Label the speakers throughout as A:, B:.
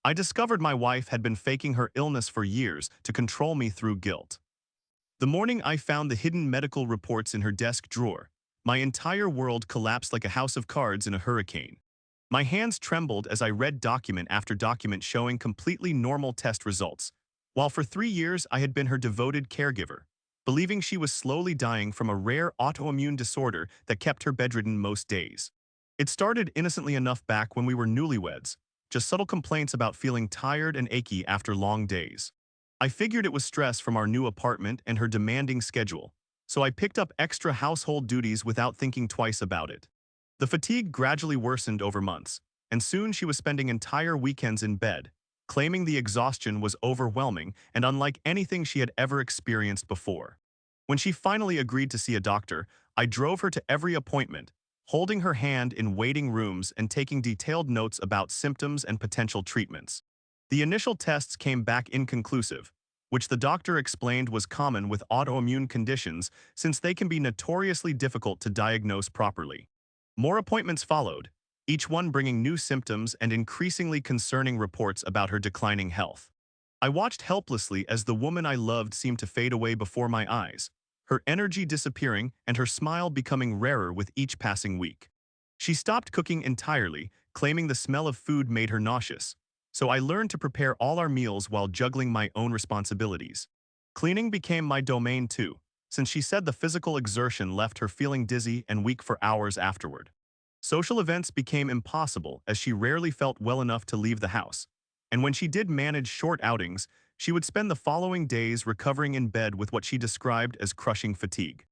A: I discovered my wife had been faking her illness for years to control me through guilt. The morning I found the hidden medical reports in her desk drawer, my entire world collapsed like a house of cards in a hurricane. My hands trembled as I read document after document showing completely normal test results, while for 3 years I had been her devoted caregiver, believing she was slowly dying from a rare autoimmune disorder that kept her bedridden most days. It started innocently enough back when we were newlyweds, just subtle complaints about feeling tired and achy after long days. I figured it was stress from our new apartment and her demanding schedule, so I picked up extra household duties without thinking twice about it. The fatigue gradually worsened over months, and soon she was spending entire weekends in bed, claiming the exhaustion was overwhelming and unlike anything she had ever experienced before. When she finally agreed to see a doctor, I drove her to every appointment, holding her hand in waiting rooms and taking detailed notes about symptoms and potential treatments. The initial tests came back inconclusive, which the doctor explained was common with autoimmune conditions since they can be notoriously difficult to diagnose properly. More appointments followed, each one bringing new symptoms and increasingly concerning reports about her declining health. I watched helplessly as the woman I loved seemed to fade away before my eyes, her energy disappearing and her smile becoming rarer with each passing week. She stopped cooking entirely, claiming the smell of food made her nauseous, so I learned to prepare all our meals while juggling my own responsibilities. Cleaning became my domain too, since she said the physical exertion left her feeling dizzy and weak for hours afterward. Social events became impossible as she rarely felt well enough to leave the house, and when she did manage short outings, she would spend the following days recovering in bed with what she described as crushing fatigue.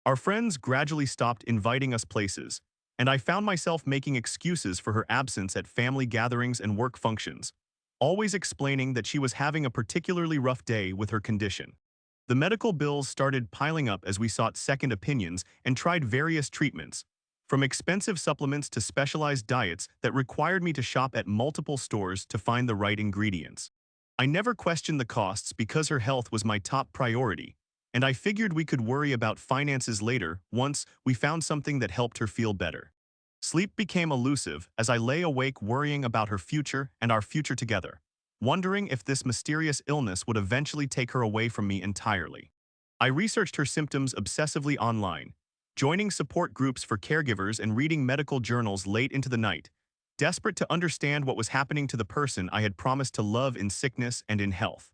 A: Our friends gradually stopped inviting us places, and I found myself making excuses for her absence at family gatherings and work functions, always explaining that she was having a particularly rough day with her condition. The medical bills started piling up as we sought second opinions and tried various treatments, from expensive supplements to specialized diets that required me to shop at multiple stores to find the right ingredients. I never questioned the costs because her health was my top priority, and I figured we could worry about finances later once we found something that helped her feel better. Sleep became elusive as I lay awake worrying about her future and our future together, wondering if this mysterious illness would eventually take her away from me entirely. I researched her symptoms obsessively online, joining support groups for caregivers and reading medical journals late into the night, desperate to understand what was happening to the person I had promised to love in sickness and in health.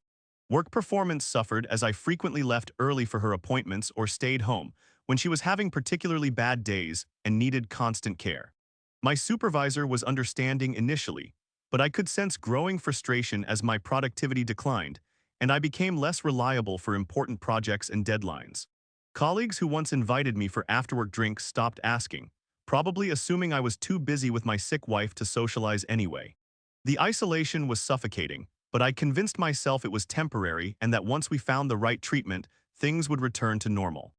A: Work performance suffered as I frequently left early for her appointments or stayed home when she was having particularly bad days and needed constant care. My supervisor was understanding initially, but I could sense growing frustration as my productivity declined, and I became less reliable for important projects and deadlines. Colleagues who once invited me for after-work drinks stopped asking, probably assuming I was too busy with my sick wife to socialize anyway. The isolation was suffocating, but I convinced myself it was temporary and that once we found the right treatment, things would return to normal.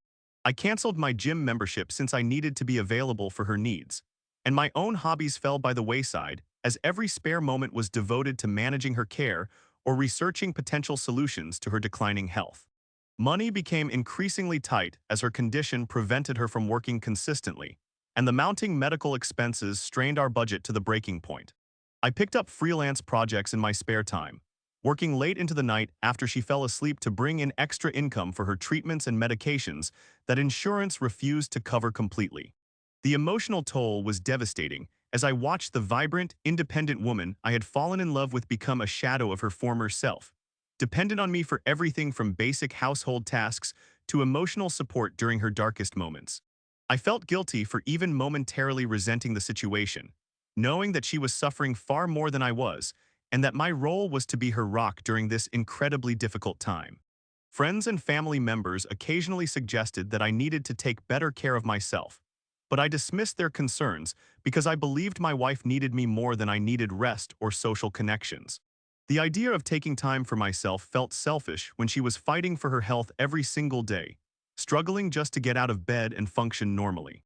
A: I canceled my gym membership since I needed to be available for her needs, and my own hobbies fell by the wayside as every spare moment was devoted to managing her care or researching potential solutions to her declining health. Money became increasingly tight as her condition prevented her from working consistently, and the mounting medical expenses strained our budget to the breaking point. I picked up freelance projects in my spare time, working late into the night after she fell asleep to bring in extra income for her treatments and medications that insurance refused to cover completely. The emotional toll was devastating as I watched the vibrant, independent woman I had fallen in love with become a shadow of her former self, dependent on me for everything from basic household tasks to emotional support during her darkest moments. I felt guilty for even momentarily resenting the situation, knowing that she was suffering far more than I was, and that my role was to be her rock during this incredibly difficult time. Friends and family members occasionally suggested that I needed to take better care of myself, but I dismissed their concerns because I believed my wife needed me more than I needed rest or social connections. The idea of taking time for myself felt selfish when she was fighting for her health every single day, struggling just to get out of bed and function normally.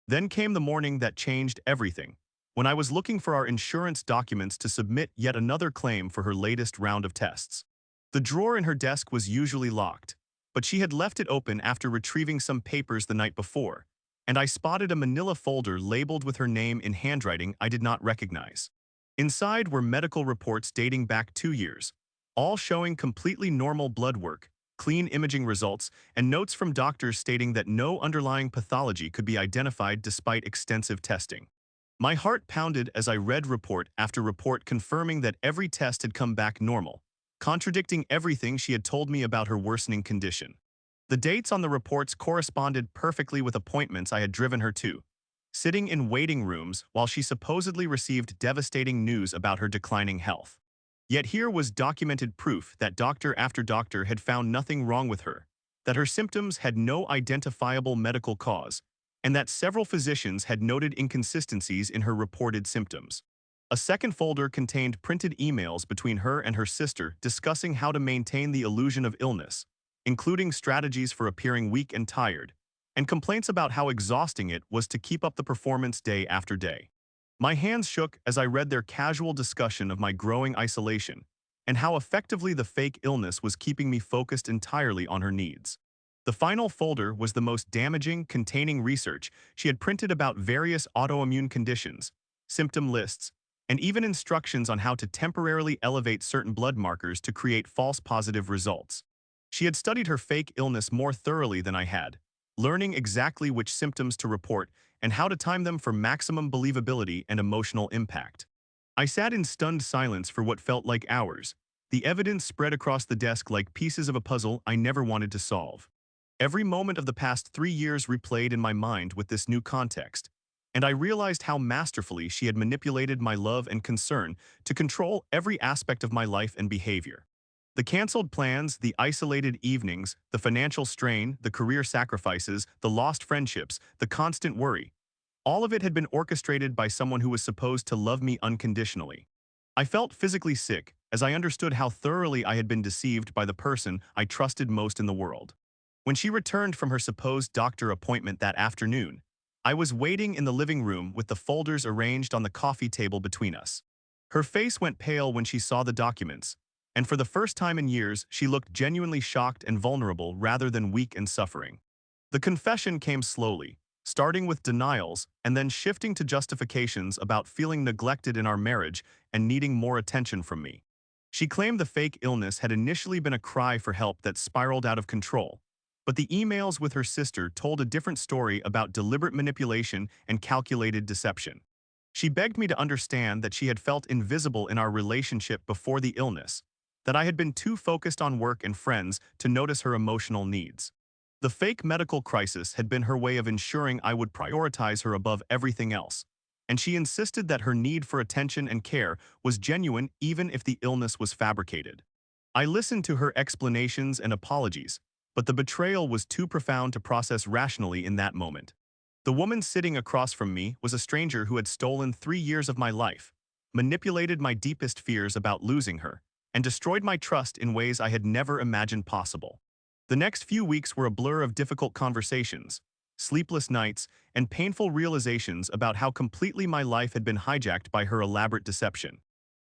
A: Then came the morning that changed everything, when I was looking for our insurance documents to submit yet another claim for her latest round of tests. The drawer in her desk was usually locked, but she had left it open after retrieving some papers the night before, and I spotted a manila folder labeled with her name in handwriting I did not recognize. Inside were medical reports dating back 2 years, all showing completely normal blood work, clean imaging results, and notes from doctors stating that no underlying pathology could be identified despite extensive testing. My heart pounded as I read report after report confirming that every test had come back normal, contradicting everything she had told me about her worsening condition. The dates on the reports corresponded perfectly with appointments I had driven her to, sitting in waiting rooms while she supposedly received devastating news about her declining health. Yet here was documented proof that doctor after doctor had found nothing wrong with her, that her symptoms had no identifiable medical cause, and that several physicians had noted inconsistencies in her reported symptoms. A second folder contained printed emails between her and her sister discussing how to maintain the illusion of illness, including strategies for appearing weak and tired, and complaints about how exhausting it was to keep up the performance day after day. My hands shook as I read their casual discussion of my growing isolation and how effectively the fake illness was keeping me focused entirely on her needs. The final folder was the most damaging, containing research she had printed about various autoimmune conditions, symptom lists, and even instructions on how to temporarily elevate certain blood markers to create false positive results. She had studied her fake illness more thoroughly than I had, learning exactly which symptoms to report and how to time them for maximum believability and emotional impact. I sat in stunned silence for what felt like hours, the evidence spread across the desk like pieces of a puzzle I never wanted to solve. Every moment of the past 3 years replayed in my mind with this new context, and I realized how masterfully she had manipulated my love and concern to control every aspect of my life and behavior. The canceled plans, the isolated evenings, the financial strain, the career sacrifices, the lost friendships, the constant worry. All of it had been orchestrated by someone who was supposed to love me unconditionally. I felt physically sick as I understood how thoroughly I had been deceived by the person I trusted most in the world. When she returned from her supposed doctor appointment that afternoon, I was waiting in the living room with the folders arranged on the coffee table between us. Her face went pale when she saw the documents, and for the first time in years, she looked genuinely shocked and vulnerable rather than weak and suffering. The confession came slowly, starting with denials and then shifting to justifications about feeling neglected in our marriage and needing more attention from me. She claimed the fake illness had initially been a cry for help that spiraled out of control, but the emails with her sister told a different story about deliberate manipulation and calculated deception. She begged me to understand that she had felt invisible in our relationship before the illness, that I had been too focused on work and friends to notice her emotional needs. The fake medical crisis had been her way of ensuring I would prioritize her above everything else, and she insisted that her need for attention and care was genuine even if the illness was fabricated. I listened to her explanations and apologies, but the betrayal was too profound to process rationally in that moment. The woman sitting across from me was a stranger who had stolen 3 years of my life, manipulated my deepest fears about losing her, and destroyed my trust in ways I had never imagined possible. The next few weeks were a blur of difficult conversations, sleepless nights, and painful realizations about how completely my life had been hijacked by her elaborate deception.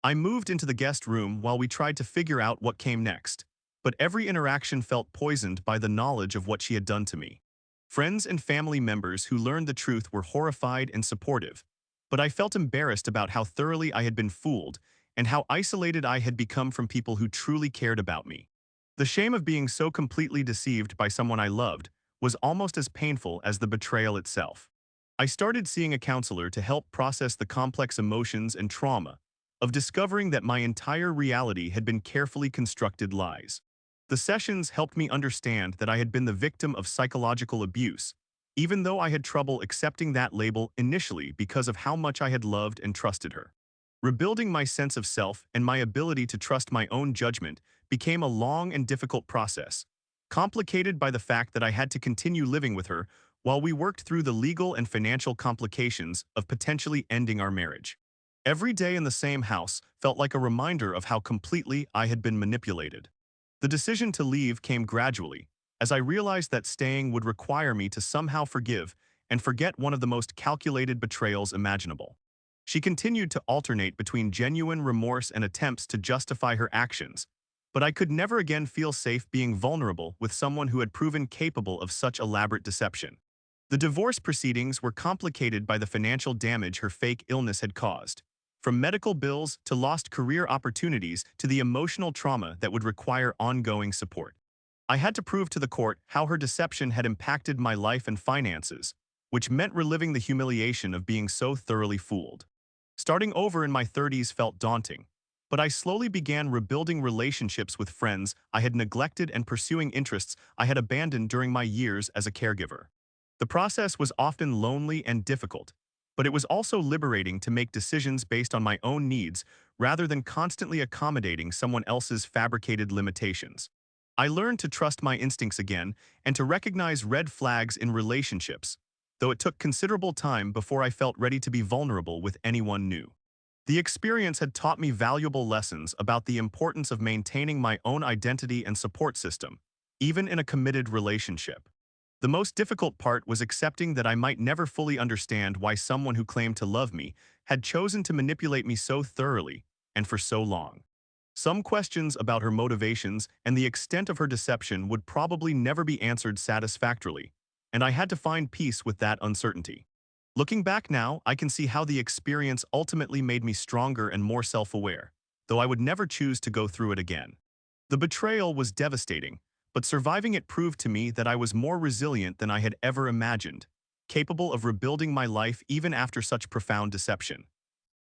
A: I moved into the guest room while we tried to figure out what came next, but every interaction felt poisoned by the knowledge of what she had done to me. Friends and family members who learned the truth were horrified and supportive, but I felt embarrassed about how thoroughly I had been fooled and how isolated I had become from people who truly cared about me. The shame of being so completely deceived by someone I loved was almost as painful as the betrayal itself. I started seeing a counselor to help process the complex emotions and trauma of discovering that my entire reality had been carefully constructed lies. The sessions helped me understand that I had been the victim of psychological abuse, even though I had trouble accepting that label initially because of how much I had loved and trusted her. Rebuilding my sense of self and my ability to trust my own judgment became a long and difficult process, complicated by the fact that I had to continue living with her while we worked through the legal and financial complications of potentially ending our marriage. Every day in the same house felt like a reminder of how completely I had been manipulated. The decision to leave came gradually, as I realized that staying would require me to somehow forgive and forget one of the most calculated betrayals imaginable. She continued to alternate between genuine remorse and attempts to justify her actions, but I could never again feel safe being vulnerable with someone who had proven capable of such elaborate deception. The divorce proceedings were complicated by the financial damage her fake illness had caused, from medical bills to lost career opportunities to the emotional trauma that would require ongoing support. I had to prove to the court how her deception had impacted my life and finances, which meant reliving the humiliation of being so thoroughly fooled. Starting over in my 30s felt daunting, but I slowly began rebuilding relationships with friends I had neglected and pursuing interests I had abandoned during my years as a caregiver. The process was often lonely and difficult, but it was also liberating to make decisions based on my own needs rather than constantly accommodating someone else's fabricated limitations. I learned to trust my instincts again and to recognize red flags in relationships, though it took considerable time before I felt ready to be vulnerable with anyone new. The experience had taught me valuable lessons about the importance of maintaining my own identity and support system, even in a committed relationship. The most difficult part was accepting that I might never fully understand why someone who claimed to love me had chosen to manipulate me so thoroughly and for so long. Some questions about her motivations and the extent of her deception would probably never be answered satisfactorily, and I had to find peace with that uncertainty. Looking back now, I can see how the experience ultimately made me stronger and more self-aware, though I would never choose to go through it again. The betrayal was devastating, but surviving it proved to me that I was more resilient than I had ever imagined, capable of rebuilding my life even after such profound deception.